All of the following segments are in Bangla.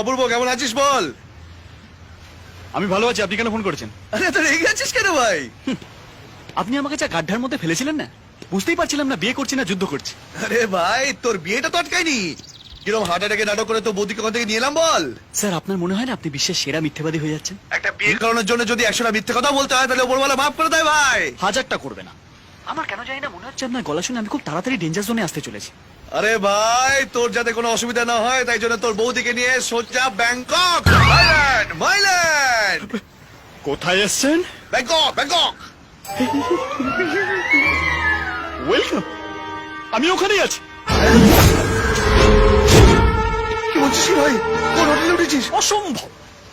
অপূর্ব কেমন আছিস বল? আমি ভালো আছি। আপনি কেন ফোন করেছেন? আরে তো রেগে আছিস কেন ভাই? আপনি আমাকে যা গাড্ডার মধ্যে ফেলেছিলেন না, বুঝতেই পারছিলাম না বিয়ে করছি না যুদ্ধ করছি। আরে ভাই তোর বিয়েটা তো আটকায়নি। কিরকম হার্ট অ্যাটাকে নাটক করে তো বৌদিকে কোথা থেকে নিয়ে এলাম বল? স্যার, আপনার মনে হয় না আপনি বিশ্বের সেরা মিথ্যাবাদী হয়ে যাচ্ছেন? একটা বিয়ে করানোর জন্য যদি 100টা মিথ্যে কথা বলতে হয় তাহলে ওপরওয়ালা মাফ করে দেয় ভাই। হাজারটা করবে না। আমার কেন জানি না মনে হচ্ছে আপনার গলা শুনে আমি খুব তাড়াতাড়ি ডেঞ্জার জোনে আসতে চলেছি। আরে ভাই তোর যাতে কোনো অসুবিধা না হয় তাই জন্য তোর বৌদিকে নিয়ে সোজা ব্যাংকক। Thailand, Mile End. কোথায় এসছেন? Bangkok, Bangkok. ওয়েলকাম। আমি ওখানেই আছি। কি বলছিস কি ভাই? কোন হোটেলে উঠেছিস? অসম্ভব,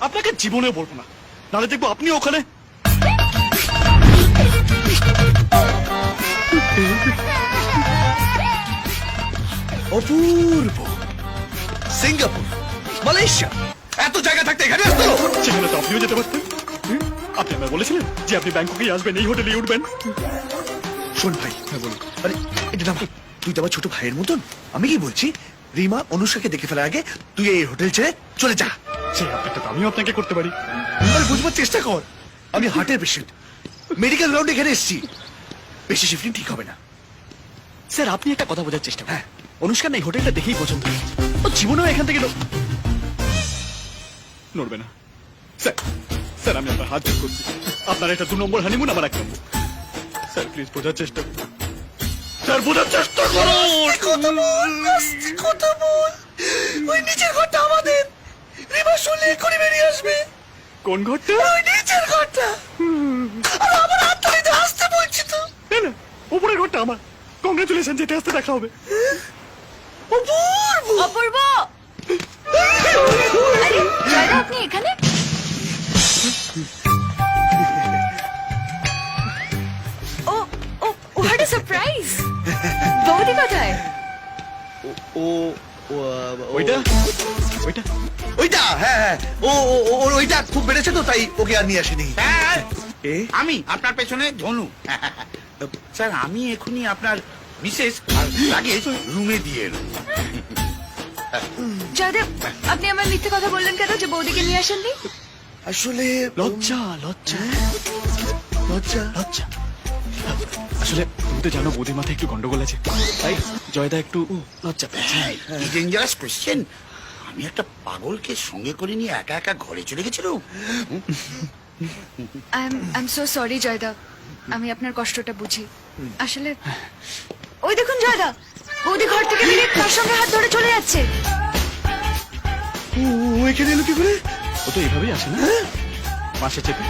আপনাকে জীবনেও বলবো না, নাহলে দেখবো আপনি ওখানে। অপূর্ব। সিঙ্গাপুর, মালয়েশিয়া, এত জায়গা থাকতে এখানে আসতো? সেখানে তো আপনিও যেতে পারতেন। আপনি আমায় বলেছিলেন যে আপনি ব্যাংককেই আসবেন, এই হোটেলে উঠবেন। শোন ভাই, হ্যাঁ বলুন। আরে এটা না, তুই তো আমার ছোট ভাইয়ের মতন। আমি কি বলছি, রিমা অনুষ্কাকে দেখে ফেলার আগে তুই এই হোটেল ছেড়ে চলে যা। সেই অপেক্ষা তো আমিও আপনাকে করতে পারি। আরে বুঝবার চেষ্টা কর, আমি হার্টের পেশেন্ট, মেডিকেল গ্রাউন্ডে এখানে এসেছি। বেশি শিফটিং ঠিক হবে না। স্যার, আপনি একটা কথা বোঝার চেষ্টা করেন। অনুষ্কার না এই হোটেলটা দেখেই পছন্দ হয়েছে। ও জীবনেও এখান থেকে নড়বে না। স্যার, স্যার আমি আপনার হাত জোড় করছি। আপনার একটা 2 নম্বর হানিমুন, আমার 1 নম্বর। স্যার প্লিজ বোঝার চেষ্টা করুন। স্যার বোঝার চেষ্টা করুন। কথা বল। ওই নিচের ঘরটা আমাদের। রিমা শুনলে এক্ষুনি বেরিয়ে আসবে। কোন ঘরটা? ওই নিচের ঘরটা। আরে আমার হাত ধরে আসতে বলছি তো। না না, উপরের ঘরটা আমার। কংগ্রেচুলেশন, যেতে আসতে দেখা হবে। অপূর্ব। অপূর্ব, আরে জয়দা, আপনি এখানে? ও ও হোয়াট আ সারপ্রাইজ! বৌদি কোথায়? ও ওইটা ওইটা ওইটা, হ্যাঁ হ্যাঁ, ওর ওইটা খুব বেড়েছে তো তাই ওকে আর নিয়ে আসেনি। স্যার, এ? আমি আপনার পেছনে ধনু। স্যার, আমি এখনই আপনার মিসেস আর লাগেজ রুমে দিয়ে এলো। জয়দেব, আপনি আমার মিথ্যে কথা বললেন কেন যে বৌদিকে নিয়ে আসেননি? আসলে লজ্জা লজ্জা লজ্জা। লজ্জা। আসলে তুমি তো জানো বৌদির মাথায় একটু গন্ডগোল আছে, তাই জয়দা একটু লজ্জা পেয়েছে। কি ডেঞ্জারাস কোশ্চেন! আমি একটা পাগলকে সঙ্গে করে নিয়ে একা একা ঘরে চলে গেছিলাম। I am so sorry Joyda, আমি আপনার কষ্টটা বুঝি। আসলে ওই দেখুন জয়দা, বৌদি ঘর থেকে বেরিয়ে তার সঙ্গে হাত ধরে চলে যাচ্ছে। ও এখানে এলো কি করে? ও তো এভাবেই আসে না, মাসে চেপে।